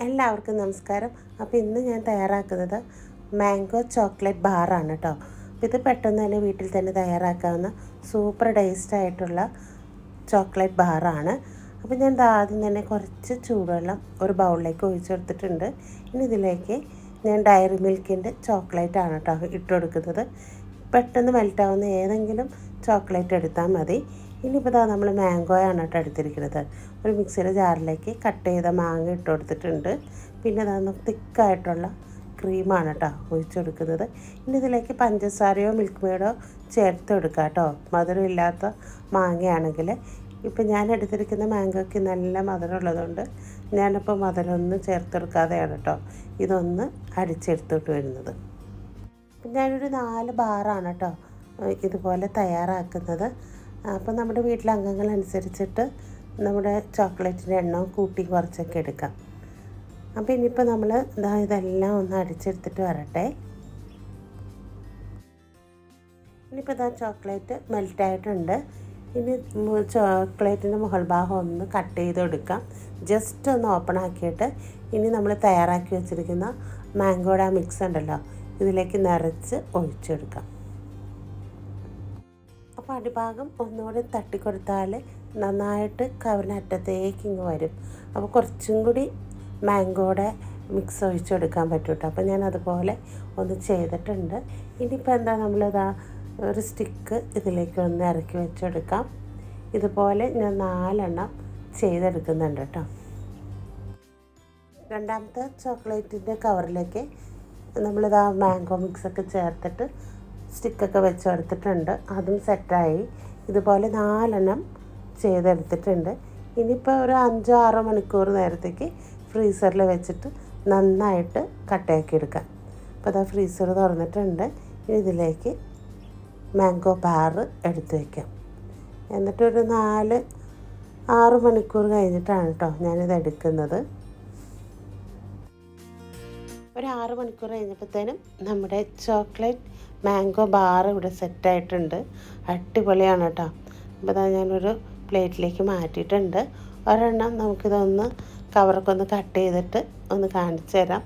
എല്ലാവർക്കും നമസ്കാരം. അപ്പോൾ ഇന്ന് ഞാൻ തയ്യാറാക്കുന്നത് മാംഗോ ചോക്ലേറ്റ് ബാറാണ് കേട്ടോ. അപ്പോൾ ഇത് പെട്ടെന്ന് തന്നെ വീട്ടിൽ തന്നെ തയ്യാറാക്കാവുന്ന സൂപ്പർ ടേസ്റ്റായിട്ടുള്ള ചോക്ലേറ്റ് ബാറാണ്. അപ്പോൾ ഞാൻ ആദ്യം തന്നെ കുറച്ച് ചൂടുവെള്ളം ഒരു ബൗളിലേക്ക് ഒഴിച്ചെടുത്തിട്ടുണ്ട്. ഇനി ഇതിലേക്ക് ഞാൻ ഡയറി മിൽക്കിൻ്റെ ചോക്ലേറ്റാണ് കേട്ടോ ഇട്ട് കൊടുക്കുന്നത്. പെട്ടെന്ന് മെൽറ്റാവുന്ന ഏതെങ്കിലും ചോക്ലേറ്റ് എടുത്താൽ മതി. ഇനിയിപ്പോൾ നമ്മൾ മാംഗോയാണ് കേട്ടോ എടുത്തിരിക്കുന്നത്. ഒരു മിക്സിയുടെ ജാറിലേക്ക് കട്ട് ചെയ്ത മാങ്ങ ഇട്ട് കൊടുത്തിട്ടുണ്ട്. പിന്നെ തിക്കായിട്ടുള്ള ക്രീമാണ് കേട്ടോ ഒഴിച്ചു കൊടുക്കുന്നത്. ഇനി ഇതിലേക്ക് പഞ്ചസാരയോ മിൽക്ക് മെയ്ഡോ ചേർത്ത് കൊടുക്കുക കേട്ടോ. മധുരം ഇല്ലാത്ത മാങ്ങയാണെങ്കിൽ. ഇപ്പം ഞാൻ എടുത്തിരിക്കുന്ന മാംഗോയ്ക്ക് നല്ല മധുരം ഉള്ളതുകൊണ്ട് ഞാനിപ്പോൾ മധുരമൊന്നും ചേർത്ത് കൊടുക്കാതെയാണ് കേട്ടോ ഇതൊന്ന് അടിച്ചെടുത്തോട്ട് വരുന്നത്. ഞാനൊരു 4 ബാറാണ് കേട്ടോ ഇതുപോലെ തയ്യാറാക്കുന്നത്. അപ്പോൾ നമ്മുടെ വീട്ടിലെ അംഗങ്ങളനുസരിച്ചിട്ട് നമ്മുടെ ചോക്ലേറ്റിൻ്റെ എണ്ണം കൂട്ടി കുറച്ചൊക്കെ എടുക്കാം. അപ്പോൾ ഇനിയിപ്പോൾ നമ്മൾ ഇതെല്ലാം ഒന്ന് അടിച്ചെടുത്തിട്ട് വരട്ടെ. ഇനിയിപ്പോൾ ചോക്ലേറ്റ് മെൽറ്റായിട്ടുണ്ട്. ഇനി ചോക്ലേറ്റിൻ്റെ മുകൾ ഭാഗം ഒന്ന് കട്ട് ചെയ്ത് കൊടുക്കാം. ജസ്റ്റ് ഒന്ന് ഓപ്പൺ ആക്കിയിട്ട് ഇനി നമ്മൾ തയ്യാറാക്കി വെച്ചിരിക്കുന്ന മാംഗോയുടെ മിക്സ് ഉണ്ടല്ലോ ഇതിലേക്ക് നിറച്ച് ഒഴിച്ചെടുക്കാം. അപ്പോൾ അടിഭാഗം ഒന്നുകൂടി തട്ടിക്കൊടുത്താൽ നന്നായിട്ട് കവറിനറ്റത്തേക്ക് ഇങ്ങ് വരും. അപ്പോൾ കുറച്ചും കൂടി മാംഗോയുടെ മിക്സ് ഒഴിച്ചെടുക്കാൻ പറ്റും കേട്ടോ. അപ്പോൾ ഞാൻ അതുപോലെ ഒന്ന് ചെയ്തിട്ടുണ്ട്. ഇനിയിപ്പോൾ നമ്മളിതാ ഒരു സ്റ്റിക്ക് ഇതിലേക്ക് ഒന്ന് ഇറക്കി വെച്ചെടുക്കാം. ഇതുപോലെ ഞാൻ 4 ചെയ്തെടുക്കുന്നുണ്ട് കേട്ടോ. രണ്ടാമത്തെ ചോക്ലേറ്റിൻ്റെ കവറിലേക്ക് നമ്മളിതാ മാംഗോ മിക്സൊക്കെ ചേർത്തിട്ട് സ്റ്റിക്കൊക്കെ വെച്ചെടുത്തിട്ടുണ്ട്. അതും സെറ്റായി. ഇതുപോലെ 4 ചെയ്തെടുത്തിട്ടുണ്ട്. ഇനിയിപ്പോൾ ഒരു 5-6 മണിക്കൂർ നേരത്തേക്ക് ഫ്രീസറിൽ വെച്ചിട്ട് നന്നായിട്ട് കട്ടയാക്കി എടുക്കാം. അപ്പോൾ ഫ്രീസർ തുറന്നിട്ടുണ്ട്. ഇതിലേക്ക് മാംഗോ ബാർ എടുത്ത് വയ്ക്കാം. എന്നിട്ടൊരു 4-6 മണിക്കൂർ കഴിഞ്ഞിട്ടാണ് കേട്ടോ ഞാനിത് എടുക്കുന്നത്. ഒരു 6 മണിക്കൂർ കഴിഞ്ഞപ്പോഴത്തേനും നമ്മുടെ ചോക്ലേറ്റ് മാംഗോ ബാർ ഇവിടെ സെറ്റായിട്ടുണ്ട്. അടിപൊളിയാണ് കേട്ടോ. അപ്പോൾ ഞാനൊരു പ്ലേറ്റിലേക്ക് മാറ്റിയിട്ടുണ്ട്. ഒരെണ്ണം നമുക്കിതൊന്ന് കവറൊക്കെ ഒന്ന് കട്ട് ചെയ്തിട്ട് ഒന്ന് കാണിച്ചു തരാം.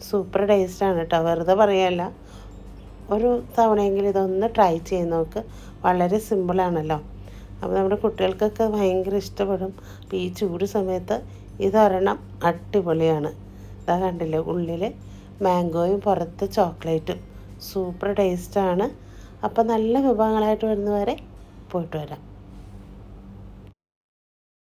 സൂപ്പർ ടേസ്റ്റാണ് കേട്ടോ. വെറുതെ പറയല്ല, ഒരു തവണയെങ്കിലും ഇതൊന്ന് ട്രൈ ചെയ്ത് നോക്ക്. വളരെ സിമ്പിളാണല്ലോ. അപ്പോൾ നമ്മുടെ കുട്ടികൾക്കൊക്കെ ഭയങ്കര ഇഷ്ടപ്പെടും. അപ്പോൾ ഈ ചൂട് സമയത്ത് ഇതൊരെണ്ണം അടിപൊളിയാണ്. ഇതാ കണ്ടില്ലേ, ഉള്ളിൽ മാംഗോയും പുറത്ത് ചോക്ലേറ്റും. സൂപ്പർ ടേസ്റ്റാണ്. അപ്പോൾ നല്ല വിഭവങ്ങളായിട്ട് വരുന്നവരെ പോയിട്ട് വരാം.